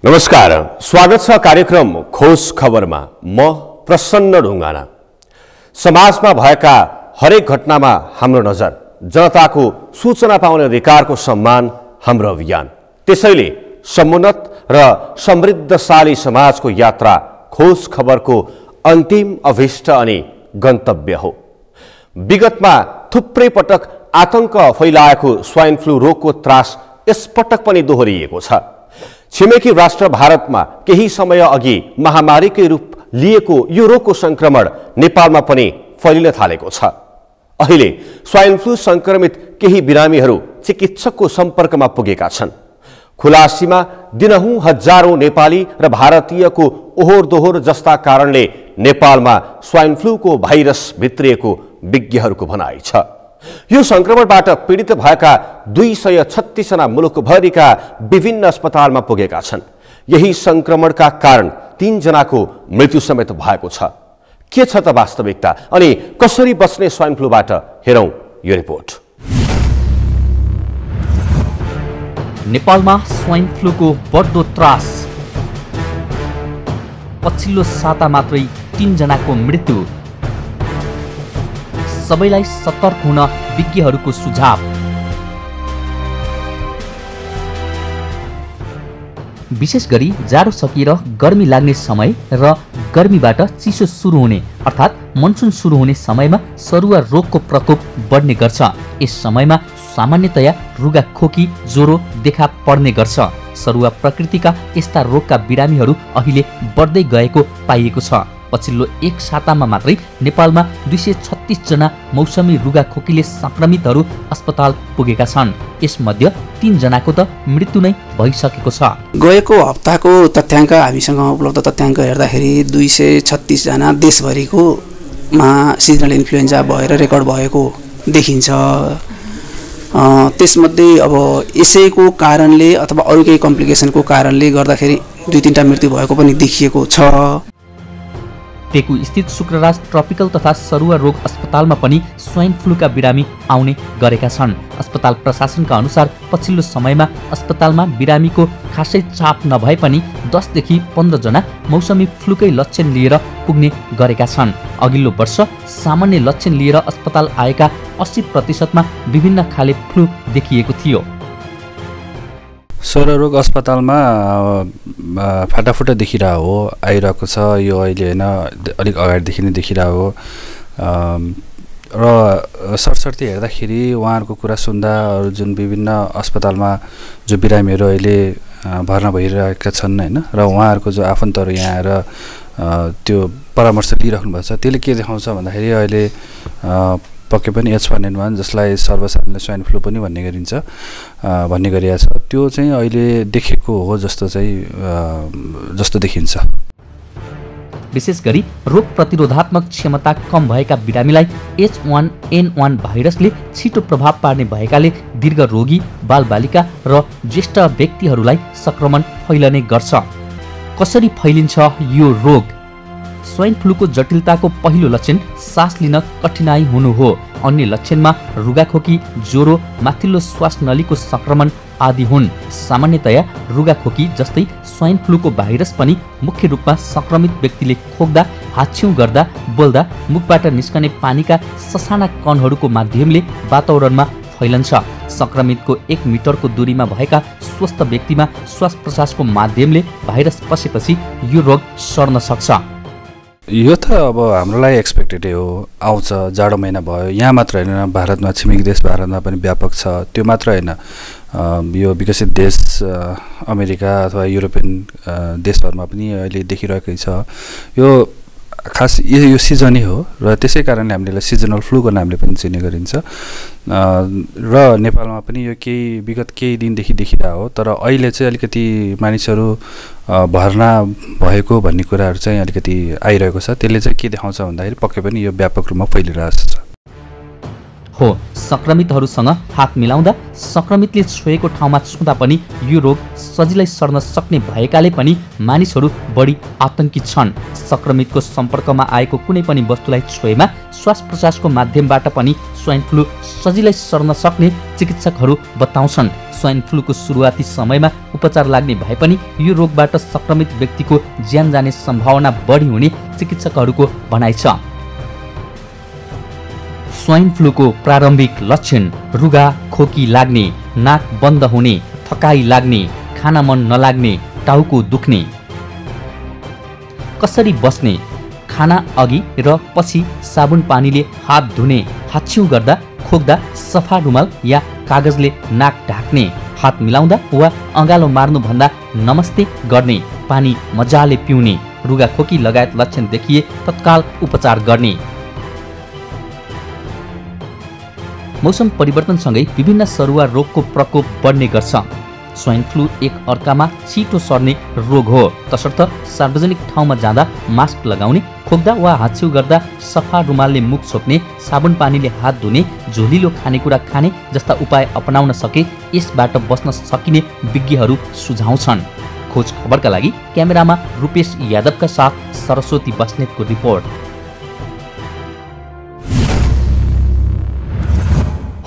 नमस्कार, स्वागत छ कार्यक्रम खोज खबरमा। म प्रसन्न ढुङ्गाना। समाजमा भएका हरेक घटनामा हाम्रो नजर, जनताको सूचना पाउने अधिकारको सम्मान हाम्रो अभियान। त्यसैले समुन्नत र समृद्धशाली समाजको यात्रा खोज खबरको अन्तिम अभिष्ट अनि गन्तव्य हो। विगतमा थुप्रै पटक आतंक फैलाएको स्वाइन फ्लू रोगको त्रास यसपटक पनि दोहोरिएको छ। छिमेकी राष्ट्र भारतमा केही समय अघि महामारीकै रूप लिएको यो रोगको संक्रमण नेपालमा पनि फैलिन थालेको छ। अहिले स्वाइन फ्लू संक्रमित केही बिरामीहरू चिकित्सकको सम्पर्कमा पुगेका छन्। खुलासीमा दिनहुँ हजारौं नेपाली र भारतीयको ओहोर दोहोर जस्ता कारणले नेपालमा स्वाइन फ्लूको भाइरस भित्रिएको विज्ञहरूको भनाइ छ। यो संक्रमणबाट पीडित भएका 236 जना मुलुकभरिका विभिन्न अस्पतालमा पुगेका छन्। यही संक्रमणका कारण 3 जनाको मृत्यु समेत भएको छ। के छ त वास्तविकता अनि कसरी बच्ने स्वाइन फ्लूबाट, हेरौं यो रिपोर्ट। नेपालमा स्वाइन फ्लूको बढ्दो त्रास। पछिल्लो साता मात्रै 3 जनाको मृत्यु। सबैलाई सतर्क हुन विज्ञहरूको सुझाव। विशेष गरी जाडो सकिएर गर्मी लाग्ने समय र गर्मीबाट चिसो सुरु हुने अर्थात् मनसुन सुरु हुने समयमा सरुवा रोगको प्रकोप बढ्ने गर्छ। यस समयमा सामान्यतया रुगा खोकी ज्वरो देखा पर्ने गर्छ। सरुवा प्रकृतिका यस्ता रोगका बिरामीहरू अहिले बढ्दै गएको पाइएको छ। पछिल्लो एक सातामा मात्रै नेपालमा 236 जना मौसमी रुगा खोकीले संक्रमितहरू अस्पताल पुगेका छन्। यसमध्ये 3 जनाको त मृत्यु नै भइसकेको छ। गएको हप्ताको तथ्याङ्क हामीसँग उपलब्ध तथ्याङ्क हेर्दाखेरि 236 जना देशभरिकोमा सिजनल इन्फ्लुएन्जा भएर रेकर्ड भएको देखिन्छ। त्यसमध्ये अब यसैको कारणले अथवा अरू केही कम्प्लिकेसनको कारणले गर्दाखेरि 2-3टा मृत्यु भएको पनि देखिएको छ। टेकु स्थित शुक्रराज ट्रपिकल तथा सरुवा रोग अस्पतालमा पनि स्वाइन फ्लूका बिरामी आउने गरेका छन्। अस्पताल प्रशासनका अनुसार पछिल्लो समयमा अस्पतालमा बिरामीको खासै चाप नभए पनि 10 देखि 15 जना मौसमी फ्लूकै लक्षण लिएर पुग्ने गरेका छन्। अघिल्लो वर्ष सामान्य लक्षण लिएर अस्पताल आएका 80% विभिन्न खाले फ्लू देखिएको थियो। स्वररोग अस्पतालमा फाटाफुटा देखिरहेको हो, आइरहेको छ। यो अहिले होइन, अलिक अगाडिदेखि नै देखिरहेको हो। र सरसर्ती हेर्दाखेरि उहाँहरूको कुरा सुन्दा अरू जुन विभिन्न अस्पतालमा जो बिरामीहरू अहिले भर्ना भइरहेका छन् होइन, र उहाँहरूको जो आफन्तहरू यहाँ आएर त्यो परामर्श लिइराख्नु भएको छ, त्यसले के देखाउँछ भन्दाखेरि अहिले पक्कै पनि H1N1 जसलाई सर्वसाधारणले स्वाइन फ्लू पनि भन्ने गरिन्छ, भन्ने गरिएको छ, त्यो चाहिँ अहिले देखेको हो जस्तो देखिन्छ। विशेष गरी रोग प्रतिरोधात्मक क्षमता कम भएका बिरामीलाई H1N1 भाइरसले छिटो प्रभाव पार्ने भएकाले दीर्घ रोगी, बालबालिका र ज्येष्ठ व्यक्तिहरूलाई संक्रमण फैलने गर्छ। कसरी फैलिन्छ यो रोग? स्वाइन फ्लूको जटिलताको पहिलो लक्षण सास लिन कठिनाई हुनु हो। अन्य लक्षणमा रुगाखोकी, ज्वरो, माथिल्लो श्वास नलीको संक्रमण आदि हुन्। सामान्यतया रुगाखोकी जस्तै स्वाइन फ्लूको भाइरस पनि मुख्य रूपमा संक्रमित व्यक्तिले खोक्दा, हाच्छिउँ गर्दा, बोल्दा, मुखबाट निस्कने पानीका ससाना कणहरूको माध्यमले वातावरणमा फैलन्छ। संक्रमितको 1 मिटरको दूरीमा भएका स्वस्थ व्यक्तिमा श्वास प्रश्वासको माध्यमले भाइरस पसेपछि यो रोग सर्न सक्छ। यो त अब हाम्रो लागि एक्सपेक्टेडै हो, आउँछ। जाडो महिना भयो, यहाँ मात्र होइन, भारतमा छिमेकी देश भारतमा पनि व्यापक छ। त्यो मात्र होइन, यो विकसित देश अमेरिका अथवा युरोपियन देशहरूमा पनि अहिले देखिरहेकै छ। यो खास यो सिजनै हो र त्यसै कारणले हामीले यसलाई सिजनल फ्लूको नामले पनि चिन्ने गरिन्छ। र नेपालमा पनि यो विगत केही दिनदेखि देखिरहेको हो, तर अहिले चाहिँ अलिकति मानिसहरू भर्ना भएको भन्ने कुराहरू चाहिँ अलिकति आइरहेको छ। त्यसले चाहिँ के देखाउँछ भन्दाखेरि पक्कै पनि यो व्यापक रूपमा फैलिरहेको छ। हो, संक्रमितहरूसँग हात मिलाउँदा संक्रमितले छोएको ठाउँमा छुँदा पनि यो रोग सजिलै सर्न सक्ने भएकाले पनि मानिसहरू बढी आतंकित छन्। संक्रमितको सम्पर्कमा आएको कुनै पनि वस्तुलाई छोएमा श्वास प्रश्वासको माध्यमबाट पनि स्वाइन फ्लू सजिलै सर्न सक्ने चिकित्सकहरू बताउँछन्। स्वाइन फ्लूको सुरुवाती समयमा उपचार लाग्ने भए पनि यो रोगबाट संक्रमित व्यक्तिको ज्यान जाने सम्भावना बढी हुने चिकित्सकहरूको भनाइ छ। स्वाइन फ्लूको प्रारम्भिक लक्षण रुगा खोकी लाग्ने, नाक बन्द हुने, थकाइ लाग्ने, खान मन नलाग्ने, टाउको दुख्ने। कसरी बस्ने? खाना अघि र पछि साबुन पानीले हात धुने, हाच्छिउँ गर्दा खोक्दा सफा रुमाल या कागजले नाक ढाक्ने, हात मिलाउँदा वा अँगालो मार्नुभन्दा नमस्ते गर्ने, पानी मजाले पिउने, रुगा खोकी लगायत लक्षण देखिए तत्काल उपचार गर्ने। मौसम परिवर्तनसँगै विभिन्न सरुवा रोगको प्रकोप बढ्ने गर्छ। स्वाइन फ्लू एक अर्कामा छिटो सर्ने रोग हो, तसर्थ सार्वजनिक ठाउँमा जाँदा मास्क लगाउने, खोक्दा वा हाच्छिउ गर्दा सफा रुमालले मुख छोप्ने, साबुन पानीले हात धुने, झोलिलो खानेकुरा खाने जस्ता उपाय अपनाउन सके यसबाट बच्न सकिने विज्ञहरू सुझाउँछन्। खोज खबरका लागि क्यामेरामा रूपेश यादवका साथ सरस्वती बस्नेतको रिपोर्ट।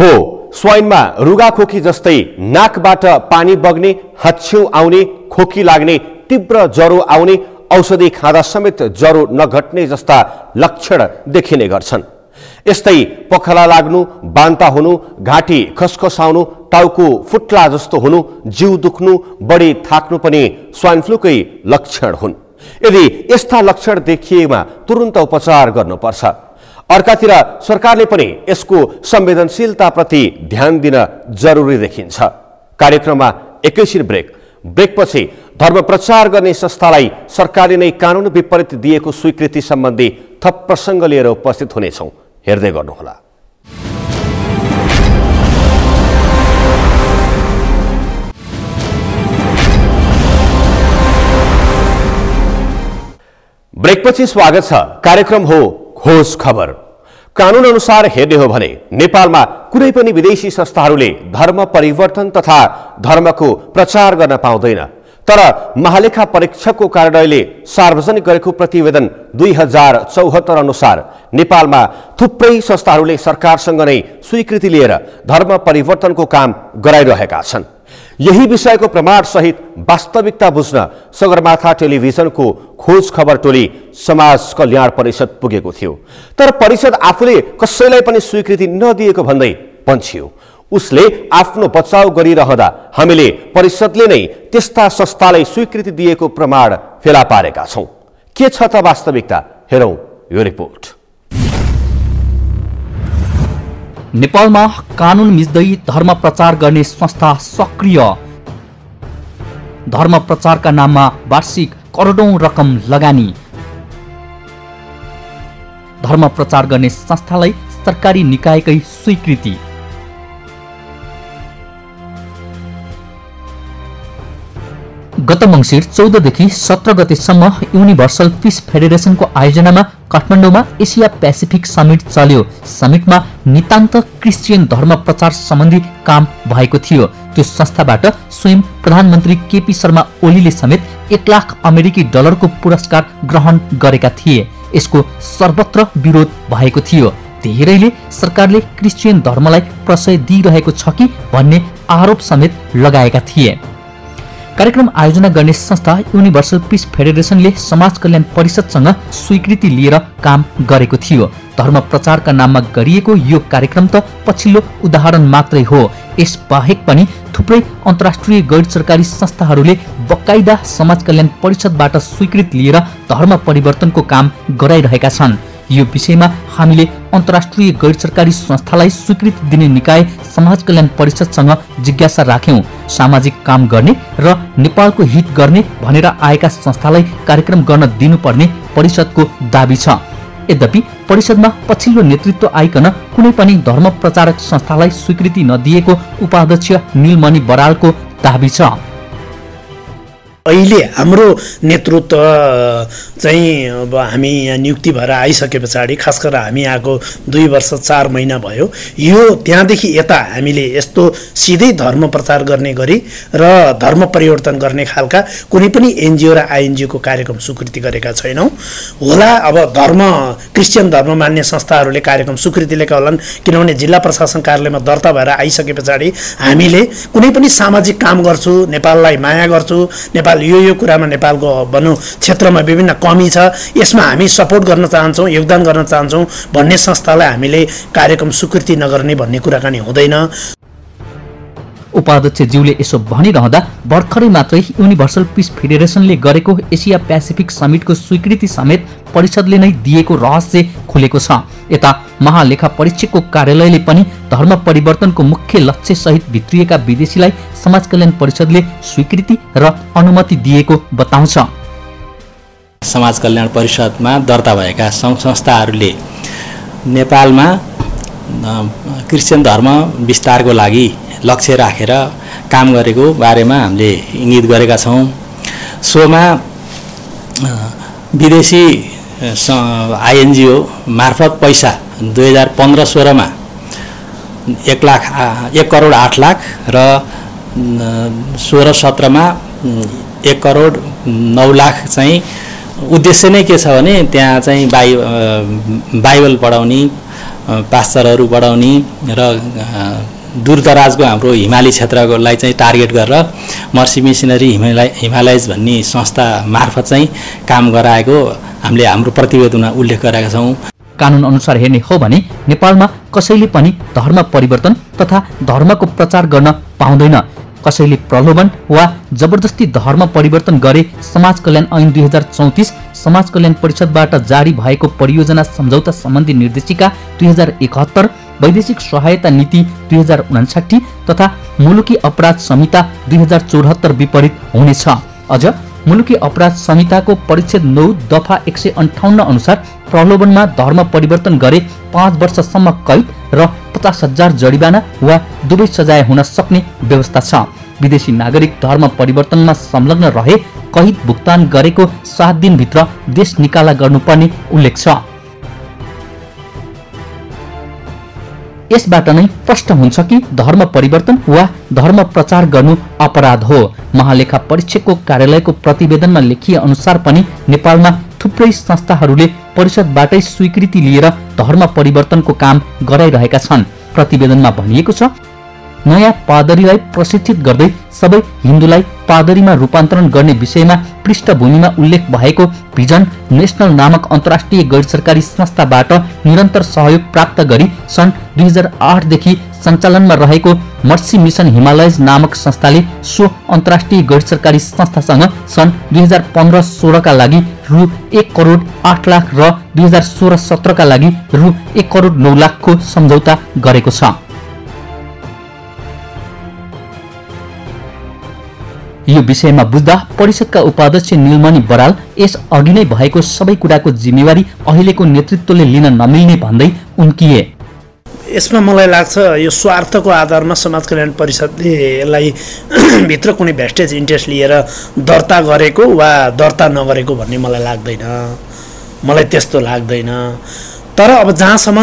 हो, स्वाइनमा रुगाखोकी जस्तै नाकबाट पानी बग्ने, हाच्छिउँ आउने, खोकी लाग्ने, तीव्र ज्वरो आउने, औषधि खाँदा समेत ज्वरो नघट्ने जस्ता लक्षण देखिने गर्छन्। यस्तै पखला लाग्नु, बान्ता हुनु, घाँटी खसखसाउनु, टाउको फुट्ला जस्तो हुनु, जिउ दुख्नु, बढी थाक्नु पनि स्वाइन फ्लूकै लक्षण हुन्। यदि यस्ता लक्षण देखिएमा तुरुन्त उपचार गर्नुपर्छ। अर्कातिर सरकारले पनि यसको संवेदनशीलताप्रति ध्यान दिन जरुरी देखिन्छ। कार्यक्रममा एकैछिन ब्रेकपछि धर्म प्रचार गर्ने संस्थालाई सरकारले नै कानुन विपरीत दिएको स्वीकृति सम्बन्धी थप प्रसङ्ग लिएर उपस्थित हुनेछौँ। हेर्दै गर्नुहोला। ब्रेकपछि स्वागत छ। कार्यक्रम हो खोज खबर। कानुन अनुसार हेर्ने हो भने नेपालमा कुनै पनि विदेशी संस्थाहरूले धर्म परिवर्तन तथा धर्मको प्रचार गर्न पाउँदैन। तर महालेखा परीक्षकको कार्यालयले सार्वजनिक गरेको प्रतिवेदन 2074 अनुसार नेपालमा थुप्रै संस्थाहरूले सरकारसँग नै स्वीकृति लिएर धर्म परिवर्तनको काम गराइरहेका छन्। यही विषयको प्रमाण सहित वास्तविकता बुझ्न सगरमाथा टेलिभिजनको खोज खबर टोली समाज कल्याण परिषद पुगेको थियो। तर परिषद आफूले कसैलाई पनि स्वीकृति नदिएको भन्दै पन्छियो। उसले आफ्नो बचाउ गरिरहँदा हामीले परिषदले नै त्यस्ता संस्थालाई स्वीकृति दिएको प्रमाण फेला पारेका छौं। के छ त वास्तविकता? हेरौं यो रिपोर्ट। नेपालमा कानुन मिच्दै धर्म प्रचार गर्ने संस्था सक्रिय। धर्म प्रचारका नाममा वार्षिक करोडौं रकम लगानी। धर्म प्रचार गर्ने संस्थालाई सरकारी निकायकै स्वीकृति। गत मङ्सिर 14 देखि 17 गतेसम्म युनिभर्सल पीस फेडरेसनको आयोजनामा काठमाडौँमा एसिया पेसिफिक समिट चल्यो। समिटमा नितान्त क्रिस्चियन धर्म प्रचार सम्बन्धी काम भएको थियो। त्यो संस्थाबाट स्वयं प्रधानमन्त्री केपी शर्मा ओलीले समेत 1 लाख अमेरिकी डलरको पुरस्कार ग्रहण गरेका थिए। यसको सर्वत्र विरोध भएको थियो। धेरैले सरकारले क्रिस्चियन धर्मलाई प्रश्रय दिइरहेको छ कि भन्ने आरोप समेत लगाएका थिए। कार्यक्रम आयोजना गर्ने संस्था युनिभर्सल पीस फेडरेसनले समाज कल्याण परिषदसँग स्वीकृति लिएर काम गरेको थियो। धर्म प्रचारका नाममा गरिएको यो कार्यक्रम त पछिल्लो उदाहरण मात्रै हो। यस बाहेक पनि थुप्रै अन्तर्राष्ट्रिय गैर सरकारी संस्थाहरूले बकाइदा समाज कल्याण परिषदबाट स्वीकृति लिएर धर्म परिवर्तनको काम गराइरहेका छन्। यो विषयमा हामीले अन्तर्राष्ट्रिय गैर सरकारी संस्थालाई स्वीकृति दिने निकाय समाज कल्याण परिषदसँग जिज्ञासा राख्यौं। सामाजिक काम गर्ने र नेपालको हित गर्ने भनेर आएका संस्थालाई कार्यक्रम गर्न दिनुपर्ने परिषदको दाबी छ। यद्यपि परिषदमा पछिल्लो नेतृत्व आइकन कुनै पनि धर्म प्रचारक संस्थालाई स्वीकृति नदिएको उपाध्यक्ष नीलमणि बरालको दाबी छ। अहिले हाम्रो नेतृत्व चाहिँ अब हामी यहाँ नियुक्ति भएर आइसके पछाडि खास गरेर हामी आएको 2 वर्ष 4 महिना भयो, यो त्यहाँदेखि यता हामीले यस्तो सिधै धर्म प्रचार गर्ने गरी र धर्म परिवर्तन गर्ने खालका कुनै पनि एनजिओ र आइएनजिओको कार्यक्रम स्वीकृति गरेका छैनौँ होला। अब क्रिस्चियन धर्म मान्ने संस्थाहरूले कार्यक्रम स्वीकृति लिएका होलान्, किनभने जिल्ला प्रशासन कार्यालयमा दर्ता भएर आइसके पछाडि हामीले कुनै पनि सामाजिक काम गर्छु, नेपाललाई माया गर्छु, नेपाल यो कुरामा नेपालको भनौँ क्षेत्रमा विभिन्न कमी छ, यसमा हामी सपोर्ट गर्न चाहन्छौँ, योगदान गर्न चाहन्छौँ भन्ने संस्थालाई हामीले कार्यक्रम स्वीकृति नगर्ने भन्ने कुराकानी हुँदैन। उपाध्यक्षज्यूले यसो भनिरहँदा भर्खरै मात्रै युनिभर्सल पिस फेडरेसनले गरेको एसिया पेसिफिक समिटको स्वीकृति समेत परिषदले नै दिएको रहस्य खुलेको छ। यता महालेखा परीक्षकको कार्यालयले पनि धर्म परिवर्तनको मुख्य लक्ष्य सहित भित्रिएका विदेशीलाई समाज कल्याण परिषदले स्वीकृति र अनुमति दिएको बताउँछ। समाज कल्याण परिषदमा दर्ता भएका सङ्घ संस्थाहरूले नेपालमा क्रिस्चियन धर्म विस्तारको लागि लक्ष्य राखेर काम गरेको बारेमा हामीले इङ्गित गरेका छौँ। सोमा विदेशी आइएनजिओ मार्फत पैसा 2015-16 मा 1 करोड 8 लाख र 16-17 मा 1 करोड 9 लाख चाहिँ उद्देश्य नै के छ भने त्यहाँ चाहिँ बाइबल पढाउने, पास्टरहरू पढाउने र दूरदराजको हाम्रो हिमाली क्षेत्रकोलाई चाहिँ टार्गेट गरेर मर्सी मिसनरी हिमालयज भन्ने संस्था मार्फत चाहिँ काम गराएको हामीले हाम्रो प्रतिवेदनमा उल्लेख गरेका छौँ। कानुन अनुसार हेर्ने हो भने नेपालमा कसैले पनि धर्म परिवर्तन तथा धर्मको प्रचार गर्न पाउँदैन। कसैले प्रलोभन वा जबरजस्ती धर्म परिवर्तन गरे समाज कल्याण ऐन 2034, समाज कल्याण परिषदबाट जारी भएको परियोजना सम्झौता सम्बन्धी निर्देशिका 2071, वैदेशिक सहायता नीति 2059 तथा मुलुकी अपराध संहिता 2074 विपरीत हुनेछ। अझ मुलुकी अपराध संहिताको परिच्छेद 9 दफा 158 अनुसार प्रलोभनमा धर्म परिवर्तन गरे 5 वर्षसम्म कैद र 50,000 जरिवाना वा दुवै सजाय हुन सक्ने व्यवस्था छ। विदेशी नागरिक धर्म परिवर्तनमा संलग्न रहे कैद भुक्तान गरेको 7 दिनभित्र देश निकाला गर्नुपर्ने उल्लेख छ। यसबाट नै प्रश्न हुन्छ कि धर्म परिवर्तन वा धर्म प्रचार गर्नु अपराध हो। महालेखा परीक्षकको कार्यालयको प्रतिवेदनमा लेखिए अनुसार पनि नेपालमा थुप्रै संस्थाहरूले परिषदबाटै स्वीकृति लिएर धर्म परिवर्तनको काम गराइरहेका छन्। प्रतिवेदनमा भनिएको छ, नयाँ पादरीलाई प्रशिक्षित गर्दै सबै हिन्दूलाई पादरीमा रूपान्तरण गर्ने विषयमा पृष्ठभूमिमा उल्लेख भएको भिजन नेशनल नामक अन्तर्राष्ट्रिय गैर सरकारी संस्थाबाट निरन्तर सहयोग प्राप्त गरी सन् 2008 देखि सञ्चालनमा रहेको मर्सी मिसन हिमालयज नामक संस्थाले सो अन्तर्राष्ट्रिय गैर सरकारी संस्थासँग सन् 2015-16 का लागि रु 1 करोड 8 लाख र 2016-17 का लागि रु 1 करोड 9 लाखको सम्झौता गरेको छ। यो विषयमा बुझ्दा परिषदका उपाध्यक्ष नीलमणि बराल यस अघि नै भएको सबै कुराको जिम्मेवारी अहिलेको नेतृत्वले लिन नमिल्ने भन्दै उन्किए। यसमा मलाई लाग्छ यो स्वार्थको आधारमा समाज कल्याण परिषदले यसलाई भित्र कुनै भेस्टेज इन्ट्रेस्ट लिएर दर्ता गरेको वा दर्ता नगरेको भन्ने मलाई लाग्दैन, मलाई त्यस्तो लाग्दैन। तर अब जहाँसम्म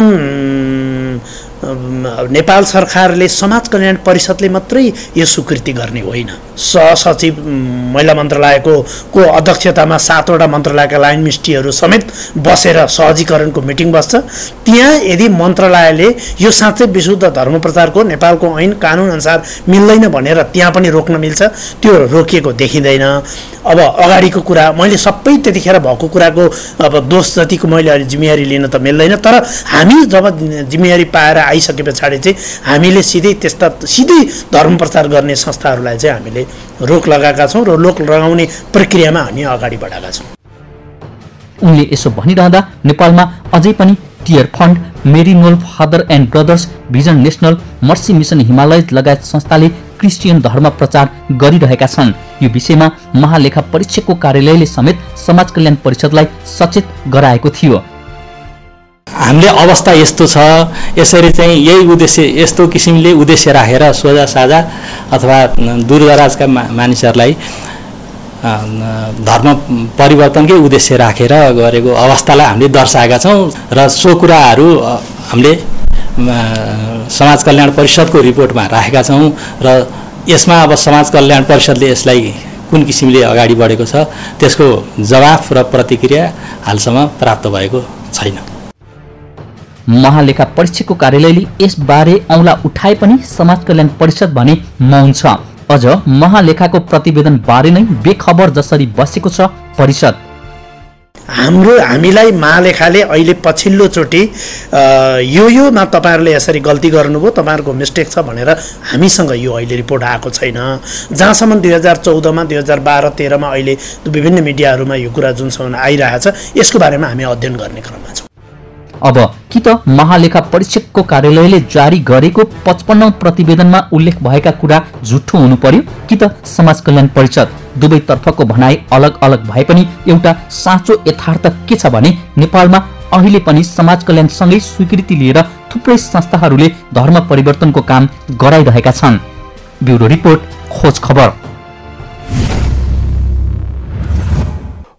नेपाल सरकारले समाज कल्याण परिषदले मात्रै यो स्वीकृति गर्ने होइन, सहसचिव महिला मन्त्रालयको अध्यक्षतामा 7 वटा मन्त्रालयका लाइन मिनिस्ट्रीहरू समेत बसेर सहजीकरणको मिटिङ बस्छ। त्यहाँ यदि मन्त्रालयले यो साँच्चै विशुद्ध धर्म प्रचारको नेपालको ऐन कानुन अनुसार मिल्दैन भनेर त्यहाँ पनि रोक्न मिल्छ, त्यो रोकिएको देखिँदैन। अब अगाडिको कुरा मैले सबै त्यतिखेर भएको कुराको अब दोष जतिको मैले अहिले जिम्मेवारी लिन त मिल्दैन, तर हामी जब जिम्मेवारी पाएर आइसके पछाडि चाहिँ हामीले सिधै धर्म प्रचार गर्ने संस्थाहरूलाई चाहिँ हामीले रोक लगाएका छौँ र रोक लगाउने प्रक्रियामा हामी अगाडि बढाएका छौँ। उनले यसो भनिरहँदा नेपालमा अझै पनि Tear Fund, Maryknoll Father and Brothers, Vision National, Mercy Mission Himalayas लगायत संस्थाले क्रिस्चियन धर्म प्रचार गरिरहेका छन्। यो विषयमा महालेखा परीक्षकको कार्यालयले समेत समाज कल्याण परिषदलाई सचेत गराएको थियो। हामीले अवस्था यस्तो छ, यसरी चाहिँ यही उद्देश्य यस्तो किसिमले उद्देश्य राखेर सोझा साझा अथवा दूरदराजका मानिसहरूलाई धर्म परिवर्तनकै उद्देश्य राखेर गरेको अवस्थालाई हामीले दर्शाएका छौँ र सो कुराहरू हामीले समाज कल्याण परिषदको रिपोर्टमा राखेका छौँ र यसमा अब समाज कल्याण परिषदले यसलाई कुन किसिमले अगाडि बढेको छ त्यसको जवाफ र प्रतिक्रिया हालसम्म प्राप्त भएको छैन। महालेखा परीक्षकको कार्यालयले यसबारे औँला उठाए पनि समाज कल्याण परिषद भने मौन छ। अझ महालेखाको प्रतिवेदन बारे नै बेखबर जसरी बसेको छ परिषद। हामीलाई महालेखाले अहिले पछिल्लो चोटि यो तपाईँहरूले यसरी गल्ती गर्नुभयो, तपाईँहरूको मिस्टेक छ भनेर हामीसँग यो अहिले रिपोर्ट आएको छैन। जहाँसम्म 2014मा 2012-13मा अहिले विभिन्न मिडियाहरूमा यो कुरा जुनसम्म आइरहेछ यसको बारेमा हामी अध्ययन गर्ने क्रममा छौँ। अब कि त महालेखा परीक्षकको कार्यालयले जारी गरेको 55औं प्रतिवेदनमा उल्लेख भएका कुरा झुठो हुनु पर्यो कि त समाज कल्याण परिषद। दुवैतर्फको भनाइ अलग अलग भए पनि एउटा साँचो यथार्थ के छ भने नेपालमा अहिले पनि समाज कल्याणसँगै स्वीकृति लिएर थुप्रै संस्थाहरूले धर्म परिवर्तनको काम गराइरहेका छन्। ब्युरो रिपोर्ट, खोज खबर।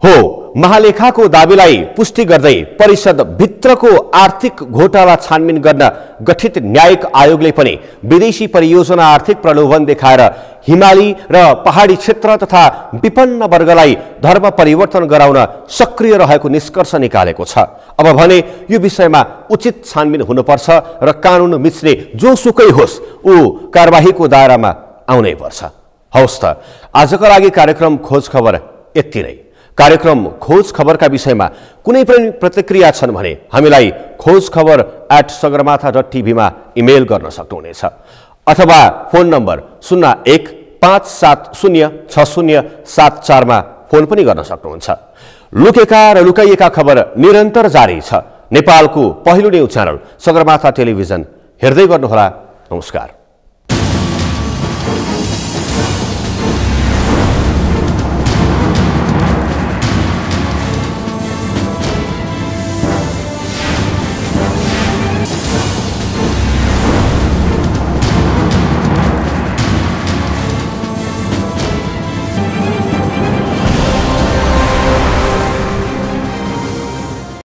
हो, महालेखाको दाबीलाई पुष्टि गर्दै परिषद भित्रको आर्थिक घोटाला छानबिन गर्न गठित न्यायिक आयोगले पनि विदेशी परियोजना आर्थिक प्रलोभन देखाएर हिमाली र पहाडी क्षेत्र तथा विपन्न वर्गलाई धर्म परिवर्तन गराउन सक्रिय रहेको निष्कर्ष निकालेको छ। अब भने यो विषयमा उचित छानबिन हुनुपर्छ र कानुन मिच्ने जोसुकै होस् ऊ कारबाहीको दायरामा आउनै पर्छ। हवस् त, आजका लागि कार्यक्रम खोज खबर यति नै। कार्यक्रम खोज खबरका विषयमा कुनै पनि प्रतिक्रिया छन् भने हामीलाई khojkhabar@sagarmatha.tv मा इमेल गर्न सक्नुहुनेछ अथवा फोन नम्बर 0157060774 मा फोन पनि गर्न सक्नुहुन्छ। लुकेका र लुकाइएका खबर निरन्तर जारी छ। नेपालको पहिलो न्युज च्यानल सगरमाथा टेलिभिजन हेर्दै गर्नुहोला। नमस्कार।